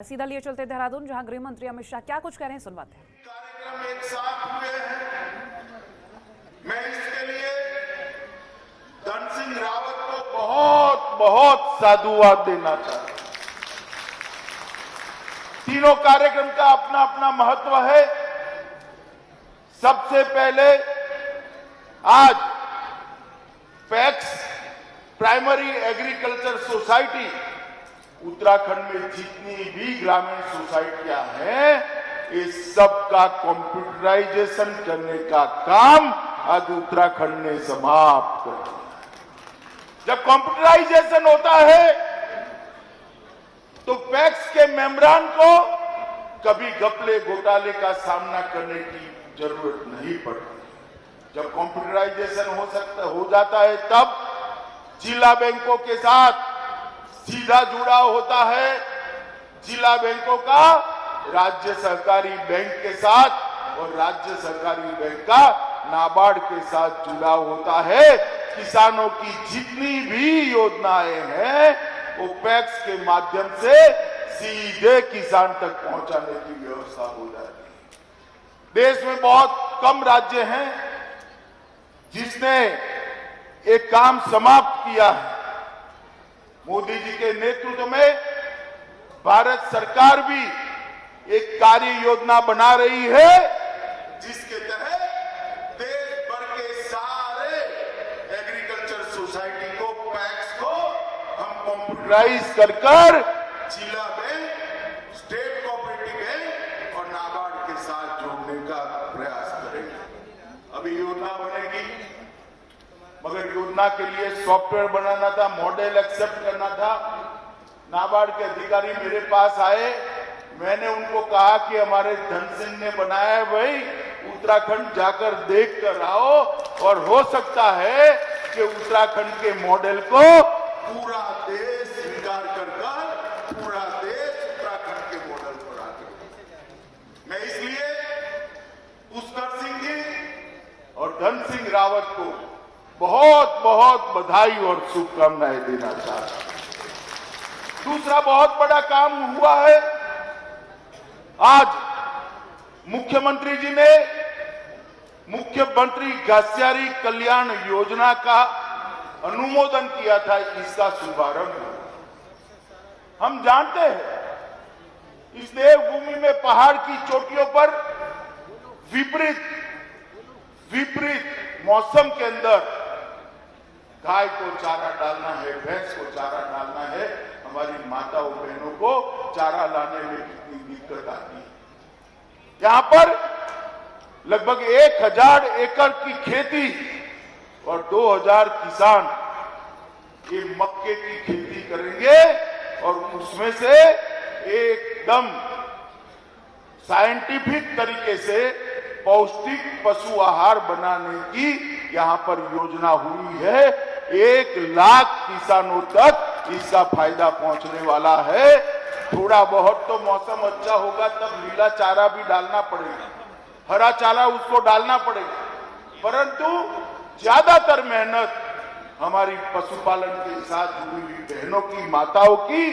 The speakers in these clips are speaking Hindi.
सीधा लिए चलते देहरादून, जहां गृह मंत्री अमित शाह क्या कुछ कह रहे हैं, सुनवाते हैं। कार्यक्रम एक साथ हुए हैं। मैं इसके लिए धन सिंह रावत को बहुत बहुत साधुवाद देना चाहता हूं। तीनों कार्यक्रम का अपना अपना महत्व है। सबसे पहले आज PACS primary agriculture society Uttarakhand में जितनी भी ग्रामीण सोसाइटियां हैं, इस सब का कंप्यूटराइजेशन करने का काम आज उत्तराखंड ने समाप्त कर दिया। जब कंप्यूटराइजेशन होता है तो पैक्स के मेंबरान को कभी घपले घोटाले का सामना करने की जरूरत नहीं पड़ती। जब कंप्यूटराइजेशन हो जाता है तब जिला बैंकों के साथ सीधा जुड़ाव होता है। जिला बैंकों का राज्य सहकारी बैंक के साथ और राज्य सहकारी बैंक का नाबार्ड के साथ जुड़ाव होता है। किसानों की जितनी भी योजनाएं हैं वो पैक्स के माध्यम से सीधे किसान तक पहुंचाने की व्यवस्था हो जाती है। देश में बहुत कम राज्य हैं जिसने एक काम समाप्त किया है। मोदी जी के नेतृत्व में भारत सरकार भी एक कार्य योजना बना रही है, जिसके तहत देश भर के सारे एग्रीकल्चर सोसाइटी को पैक्स को हम कंप्यूटराइज कर जिला बैंक, स्टेट कोऑपरेटिव बैंक और नाबार्ड के साथ जोड़ने का प्रयास करेंगे। अभी योजना बनेगी, मगर योजना के लिए सॉफ्टवेयर बनाना था, मॉडल एक्सेप्ट करना था। नाबार्ड के अधिकारी मेरे पास आए, मैंने उनको कहा कि हमारे धन सिंह ने बनाया है, भाई उत्तराखंड जाकर देख कर आओ और हो सकता है कि उत्तराखंड के मॉडल को पूरा देश स्वीकार कर पूरा देश उत्तराखंड के मॉडल पर आ गया। मैं इसलिए पुष्कर सिंह जी और धन सिंह रावत को बहुत बहुत बधाई और शुभकामनाएं देना चाहता हूं। दूसरा बहुत बड़ा काम हुआ है। आज मुख्यमंत्री जी ने मुख्यमंत्री घासियारी कल्याण योजना का अनुमोदन किया था। इसका शुभारंभ हम जानते हैं, इस देवभूमि में पहाड़ की चोटियों पर विपरीत मौसम के अंदर गाय को चारा डालना है, भैंस को चारा डालना है, हमारी माताओं बहनों को चारा लाने में कितनी दिक्कत आती है। यहां पर लगभग 1000 एकड़ की खेती और 2000 किसान ये मक्के की खेती करेंगे और उसमें से एकदम साइंटिफिक तरीके से पौष्टिक पशु आहार बनाने की यहां पर योजना हुई है। 1 लाख किसानों तक इसका फायदा पहुंचने वाला है। थोड़ा बहुत तो मौसम अच्छा होगा तब नीला चारा भी डालना पड़ेगा, हरा चारा उसको डालना पड़ेगा, परंतु ज्यादातर मेहनत हमारी पशुपालन के साथ जुड़ी हुई बहनों की, माताओं की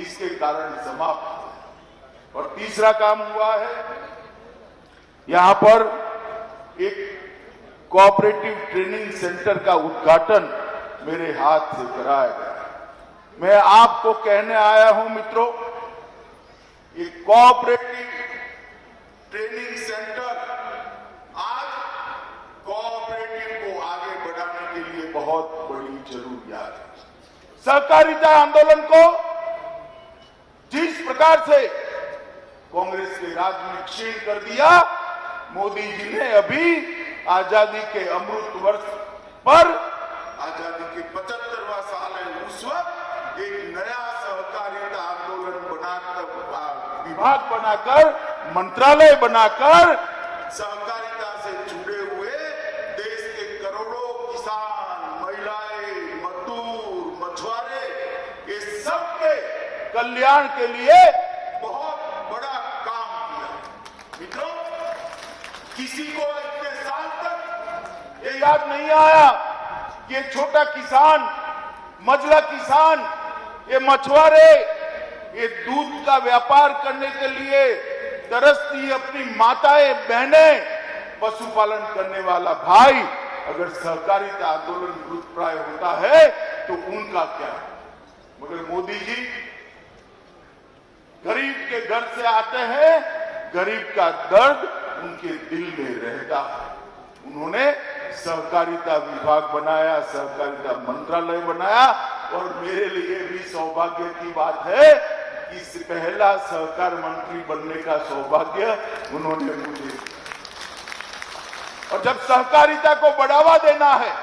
इसके कारण समाप्त। और तीसरा काम हुआ है, यहां पर एक कोऑपरेटिव ट्रेनिंग सेंटर का उद्घाटन मेरे हाथ से कराया गया। मैं आपको कहने आया हूं मित्रों, एक कोऑपरेटिव ट्रेनिंग सेंटर आज कोऑपरेटिव को आगे बढ़ाने के लिए बहुत बड़ी जरूरियात है। सहकारिता आंदोलन को जिस प्रकार से कांग्रेस के राज में क्षीण कर दिया, मोदी जी ने अभी आजादी के अमृत वर्ष पर, आजादी के 75वां साल है, उस वक्त एक नया सहकारिता आंदोलन बनाकर, विभाग बनाकर, मंत्रालय बनाकर सहकारिता से जुड़े हुए देश के करोड़ों किसान, महिलाएं, मजदूर, मछुआरे, ये सबके कल्याण के लिए बहुत बड़ा काम किया। मित्रों, किसी को इतने साल तक ये याद नहीं आया कि छोटा किसान, मझला किसान, ये मछुआरे, ये दूध का व्यापार करने के लिए तरसती अपनी माताएं बहनें, पशुपालन करने वाला भाई अगर सहकारिता आंदोलन मृतप्राय होता है तो उनका क्या? मगर मोदी जी गरीब के घर से आते हैं, गरीब का दर्द उनके दिल में रहता है। उन्होंने सहकारिता विभाग बनाया, सहकारिता मंत्रालय बनाया और मेरे लिए भी सौभाग्य की बात है कि इस पहला सहकार मंत्री बनने का सौभाग्य उन्होंने मुझे दिया। और जब सहकारिता को बढ़ावा देना है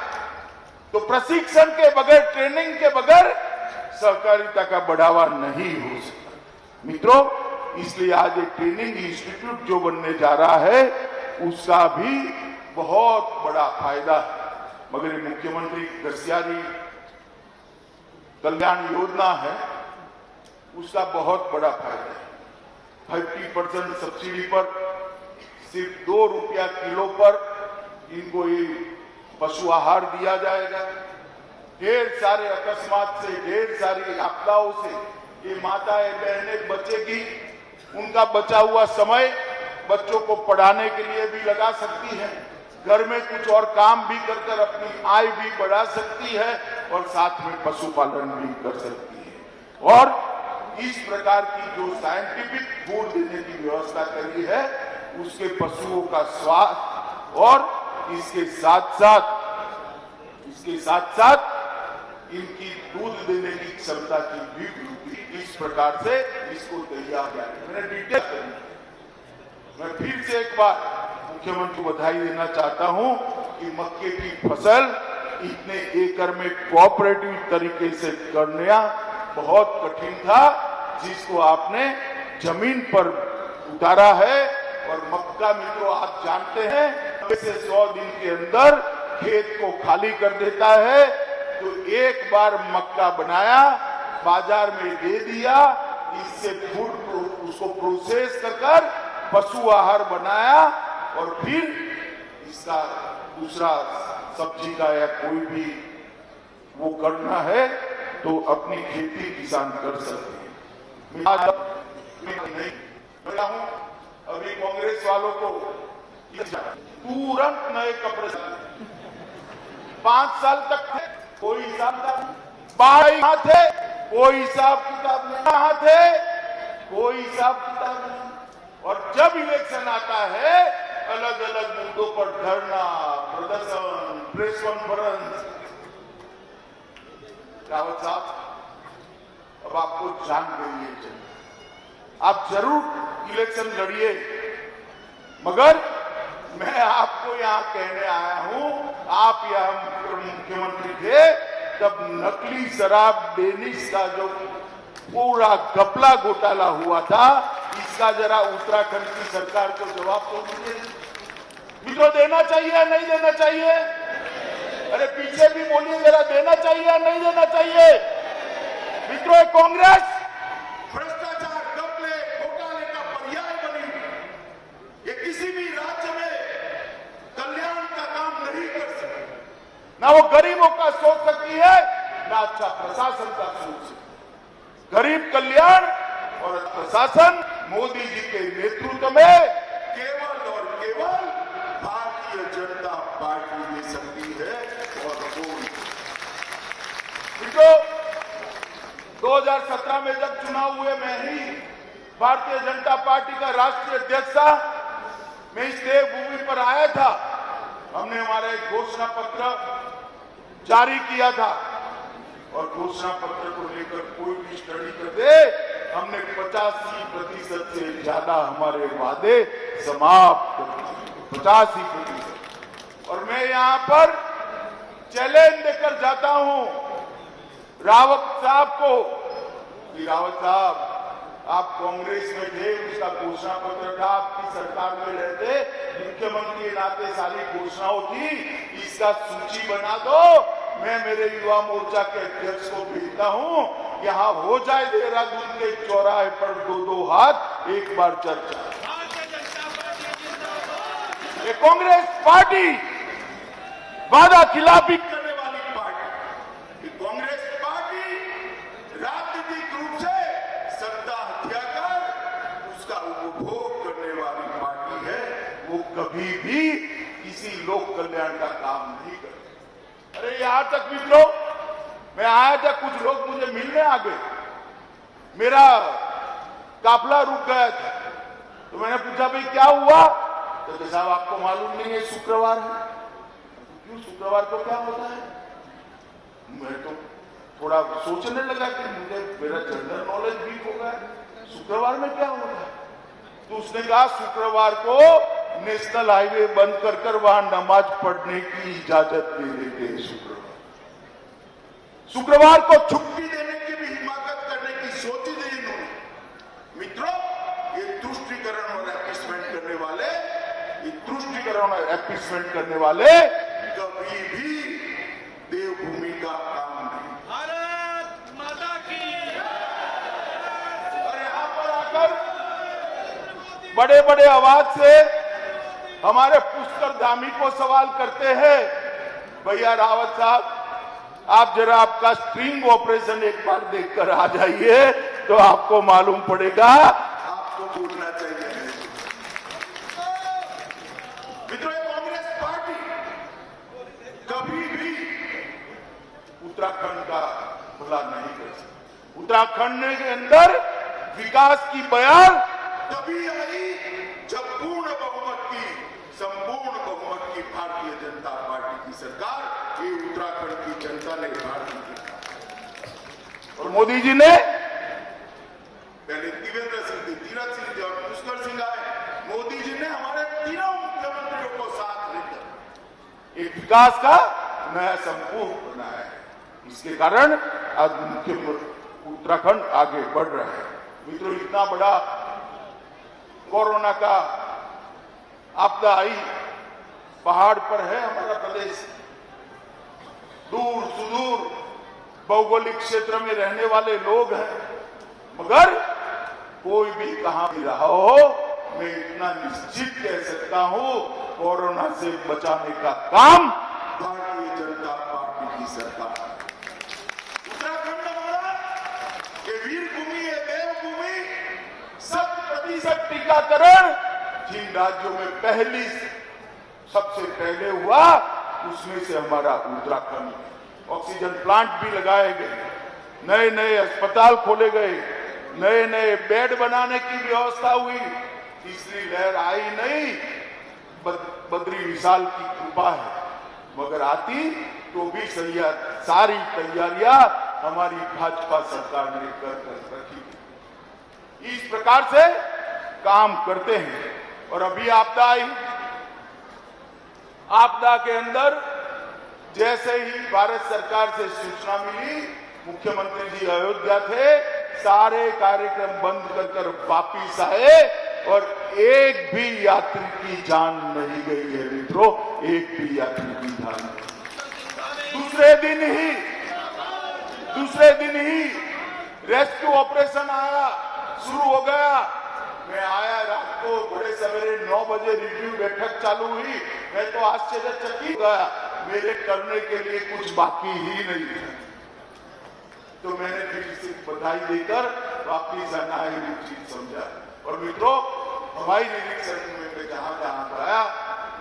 तो प्रशिक्षण के बगैर, ट्रेनिंग के बगैर सहकारिता का बढ़ावा नहीं हो सकता। मित्रों, इसलिए आज एक ट्रेनिंग इंस्टीट्यूट जो बनने जा रहा है उसका भी बहुत बड़ा फायदा है। मगर ये मुख्यमंत्री गस्यारी कल्याण योजना है, उसका बहुत बड़ा फायदा है। 50% सब्सिडी पर सिर्फ 2 रुपया किलो पर इनको ये पशु आहार दिया जाएगा। ढेर सारे अकस्मात से, ढेर सारी आपदाओं से ये माताएं बहनें बचेगी। उनका बचा हुआ समय बच्चों को पढ़ाने के लिए भी लगा सकती है, घर में कुछ और काम भी कर अपनी आय भी बढ़ा सकती है और साथ में पशुपालन भी कर सकती है। और इस प्रकार की जो साइंटिफिक फूड देने की व्यवस्था करी है उसके पशुओं का स्वास्थ्य और इसके साथ साथ इनकी दूध देने की क्षमता की भी वृद्धि, इस प्रकार से इसको तैयार किया। मैंने डिटेल करी। मैं फिर से एक बार मुख्यमंत्री को बधाई देना चाहता हूं कि मक्के की फसल इतने एकड़ में कोऑपरेटिव तरीके से करना बहुत कठिन था, जिसको आपने जमीन पर उतारा है। और मक्का, मित्रों, आप जानते हैं से 100 दिन के अंदर खेत को खाली कर देता है। तो एक बार मक्का बनाया, बाजार में दे दिया, इससे फूड उसको प्रोसेस कर पशु आहार बनाया और फिर इसका दूसरा सब्जी का या कोई भी वो करना है तो अपनी खेती किसान कर सकते हैं। आज नहीं मैं हूं, अभी कांग्रेस वालों को तुरंत नए कपड़े 5 साल तक थे, कोई हिसाब कहाँ थे, कोई हिसाब किताब नहीं, कहाँ थे, कोई हिसाब किताब नहीं। और जब इलेक्शन आता है अलग अलग मुद्दों पर धरना, प्रदर्शन, प्रेस कॉन्फ्रेंस। रावत साहब, अब आपको जान गई है, आप जरूर इलेक्शन लड़िए, मगर मैं आपको यहां कहने आया हूं, आप यहां मुख्यमंत्री थे तब नकली शराब डेनिश का जो पूरा घपला घोटाला हुआ था, इसका जरा उत्तराखंड की सरकार को जवाब तो दीजिए। मित्रों, देना चाहिए या नहीं देना चाहिए? अरे पीछे भी बोलिए जरा, देना चाहिए या नहीं देना चाहिए? मित्रों, कांग्रेस भ्रष्टाचार, घपले, घोटाले का पर्याय बनी। ये किसी भी राज्य में कल्याण का काम नहीं कर सकती, ना वो गरीबों का सोच सकती है, ना अच्छा प्रशासन का सोच सकती। गरीब कल्याण और प्रशासन मोदी जी के नेतृत्व में केवल और केवल भारतीय जनता पार्टी दे सकती है और कोई। 2017 में जब चुनाव हुए, मैं ही भारतीय जनता पार्टी का राष्ट्रीय अध्यक्ष था। मैं इस देवभूमि पर आया था, हमने हमारा एक घोषणा पत्र जारी किया था और घोषणा पत्र को लेकर कोई भी स्टडी कर दे, हमने 85% से ज्यादा हमारे वादे समाप्त कर दिए, 85%। और मैं यहां पर चैलेंज देकर जाता हूं रावत साहब को कि रावत साहब, आप कांग्रेस में थे, उसका घोषणा पत्र था, आपकी सरकार में रहते, मुख्यमंत्री के नाते सारी घोषणाओं थी, इसका सूची बना दो। मैं मेरे युवा मोर्चा के अध्यक्ष को भेजता हूं, यहां हो जाए देहरादून के चौराहे पर 2-2 हाथ एक बार चर्चा। ये कांग्रेस पार्टी वादा खिलाफी करने वाली पार्टी, कांग्रेस पार्टी राजनीतिक रूप से सत्ता उपभोग करने वाली पार्टी है, वो कभी भी किसी लोक कल्याण का काम नहीं करती। अरे यहां तक मित्रों, मैं आया था, कुछ लोग मुझे मिलने आ गए, मेरा काफला रुक गया था, तो मैंने पूछा भाई क्या हुआ, तो साहब आपको मालूम नहीं है शुक्रवार है। क्यों, शुक्रवार को क्या होता है? मैं तो थोड़ा सोचने लगा कि मुझे मेरा जनरल नॉलेज वीक हो गया, शुक्रवार में क्या होता है? तो उसने कहा शुक्रवार को नेशनल हाईवे बंद कर वहां नमाज पढ़ने की इजाजत दे देते हैं। शुक्रवार को छुट्टी देने की भी हिमाकत करने की सोची थी इन्होंने। मित्रों, ये तुष्टीकरण और एपीसमेंट करने वाले, ये तुष्टीकरण और एपीसमेंट करने वाले कभी भी देवभूमि का काम नहीं। भारत माता की। और यहां पर आकर बड़े बड़े आवाज से हमारे पुष्कर धामी को सवाल करते हैं, भैया रावत साहब आप जरा आपका स्ट्रिंग ऑपरेशन एक बार देखकर आ जाइए तो आपको मालूम पड़ेगा, आपको बोलना चाहिए। मित्रों, कांग्रेस पार्टी कभी भी उत्तराखंड का भला नहीं कर सकती। उत्तराखंड के अंदर विकास की बयान तभी आई जब पूर्ण बहुमत की, संपूर्ण बहुमत की भारतीय जनता पार्टी की सरकार, ये उत्तराखंड की जनता ने भारतीय और मोदी जी ने पहले देवेंद्र सिंह थे, तीरथ सिंह थे और पुष्कर सिंह आए। मोदी जी ने हमारे तीनों मुख्यमंत्रियों को साथ लेकर एक विकास का नया संपूर्ण बनाया है। इसके कारण आज उत्तराखंड आगे बढ़ रहा है। मित्रों, इतना बड़ा कोरोना का आपदा आई, पहाड़ पर है हमारा प्रदेश, दूर सुदूर भौगोलिक क्षेत्र में रहने वाले लोग हैं, मगर कोई भी कहां भी रहा हो, मैं इतना निश्चित कह सकता हूं, कोरोना से बचाने का काम भारतीय जनता पार्टी की सरकार। उत्तराखंड हमारा ये वीर भूमि है, देवभूमि। 100% टीकाकरण जिन राज्यों में पहली सबसे पहले हुआ, उसमें से हमारा उत्तराखंड। ऑक्सीजन प्लांट भी लगाए गए, नए नए अस्पताल खोले गए, नए नए बेड बनाने की व्यवस्था हुई। तीसरी लहर आई नहीं, बद्री विशाल की कृपा है, मगर आती तो भी सारी तैयारियां हमारी भाजपा सरकार ने कर रखी। इस प्रकार से काम करते हैं। और अभी आपदा आई, आपदा के अंदर जैसे ही भारत सरकार से सूचना मिली, मुख्यमंत्री जी अयोध्या थे, सारे कार्यक्रम बंद कर वापिस आए और एक भी यात्री की जान नहीं गई है। मित्रों, एक भी यात्री की जान नहीं। दूसरे दिन ही रेस्क्यू ऑपरेशन आया, शुरू हो गया। मैं आया रात को बड़े सवेरे 9 बजे, रिव्यू बैठक चालू हुई, मैं तो आश्चर्यचकित गया, मेरे करने के लिए कुछ बाकी ही नहीं था। तो मैंने फिर इसे बधाई देकर वापिस आना ही चीज समझा। और मित्रों, हवाई निरीक्षण में जहां जहां आया,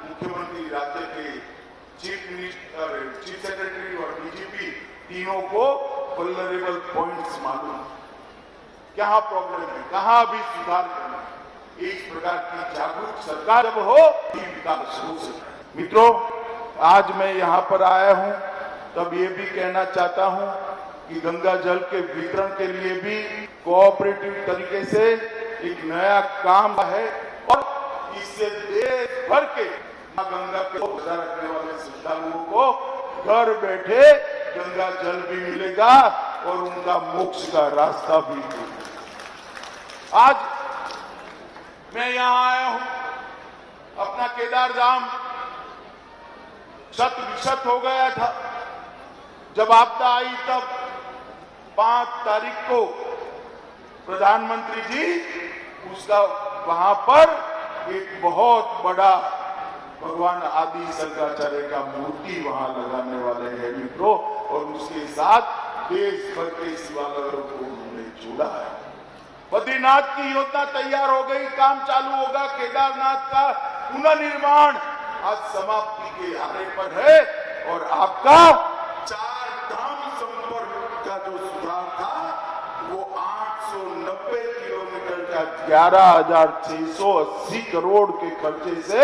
मुख्यमंत्री, राज्य के चीफ सेक्रेटरी और डीजीपी तीनों को वल्नरेबल पॉइंट्स मालूम, कहां प्रॉब्लम है, कहां भी सुधार करना। इस प्रकार की जागरूक सरकार जब हो, विकास हो सकता। मित्रों, आज मैं यहां पर आया हूं तब ये भी कहना चाहता हूं कि गंगा जल के वितरण के लिए भी कोऑपरेटिव तरीके से एक नया काम है और इससे देश भर के मां गंगा के रोजा रखने वाले श्रद्धालुओं को घर बैठे गंगा जल भी मिलेगा और उनका मोक्ष का रास्ता भी मिलेगा। आज मैं यहां आया हूं, अपना केदार धाम शत विशत हो गया था। जब आपदा आई तब 5 तारीख को प्रधानमंत्री जी उसका वहां पर एक बहुत बड़ा भगवान आदि शंकराचार्य का मूर्ति वहां लगाने वाले हैं मित्रों, और उसके साथ देश भर के शिवालयों को उन्होंने जोड़ा है। बद्रीनाथ की योजना तैयार हो गई, काम चालू होगा। केदारनाथ का पुनर्निर्माण आज समाप्ति के आरे पर है और आपका 4 धाम संपर्क का जो सुधार था वो 890 किलोमीटर का 11,680 करोड़ के खर्चे से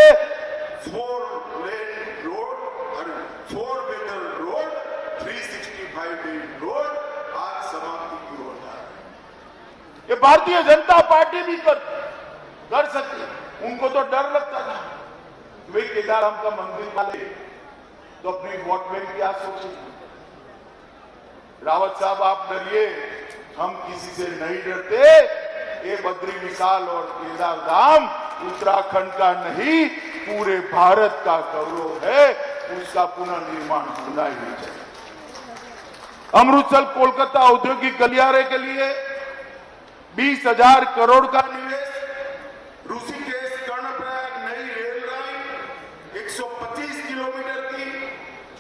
4 व्हीलर रोड 365 डे रोड आज समाप्ति की ओर जा रहा है। ये भारतीय जनता पार्टी भी कर सकती है। उनको तो डर लगता था वे केदारधाम का मंदिर वाले तो अपनी वोट बैंक क्या सोचेंगे। रावत साहब आप डरिए, हम किसी से नहीं डरते। ये बद्री विशाल और केदारधाम उत्तराखंड का नहीं पूरे भारत का गौरव है, उसका पुनर्निर्माण होना ही चाहिए। अमृतसर कोलकाता औद्योगिक गलियारे के लिए 20,000 करोड़ का निवेश, ऋषिकेश कर्णप्रयाग नई रेल लाइन 125 किलोमीटर की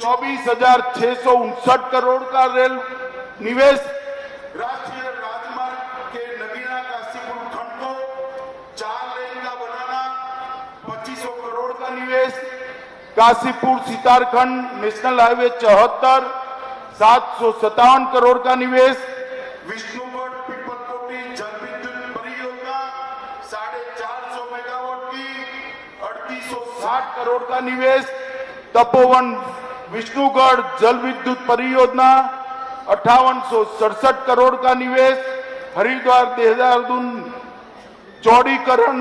24,659 करोड़ का रेल निवेश, राष्ट्रीय राजमार्ग के नगीना काशीपुर खंड को 4 लेन का बनाना 2500 करोड़ का निवेश, काशीपुर सीतारखंड नेशनल हाईवे 74 757 करोड़ का निवेश, विष्णुगढ़ पीपलकोटी जल विद्युत परियोजना 450 मेगावाट की 3860 करोड़ का निवेश, तपोवन विष्णुगढ़ जल विद्युत परियोजना 5867 करोड़ का निवेश, हरिद्वार देहरादून चौड़ीकरण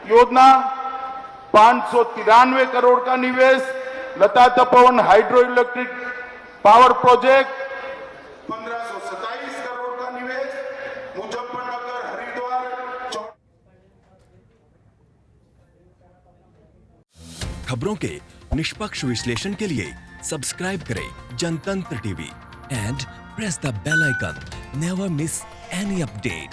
योजना 593 करोड़ का निवेश, Lata Tapovan hydro electric power project 1527 crore का निवेश, मुजफ्फरनगर हरिद्वार खबरों के निष्पक्ष विश्लेषण के लिए सब्सक्राइब करें Jantantra TV and press the bell icon. Never miss any update.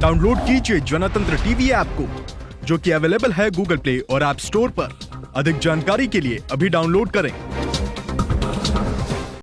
Download कीजिए जनतंत्र टीवी ऐप को, जो कि अवेलेबल है गूगल प्ले और ऐप स्टोर पर। अधिक जानकारी के लिए अभी डाउनलोड करें।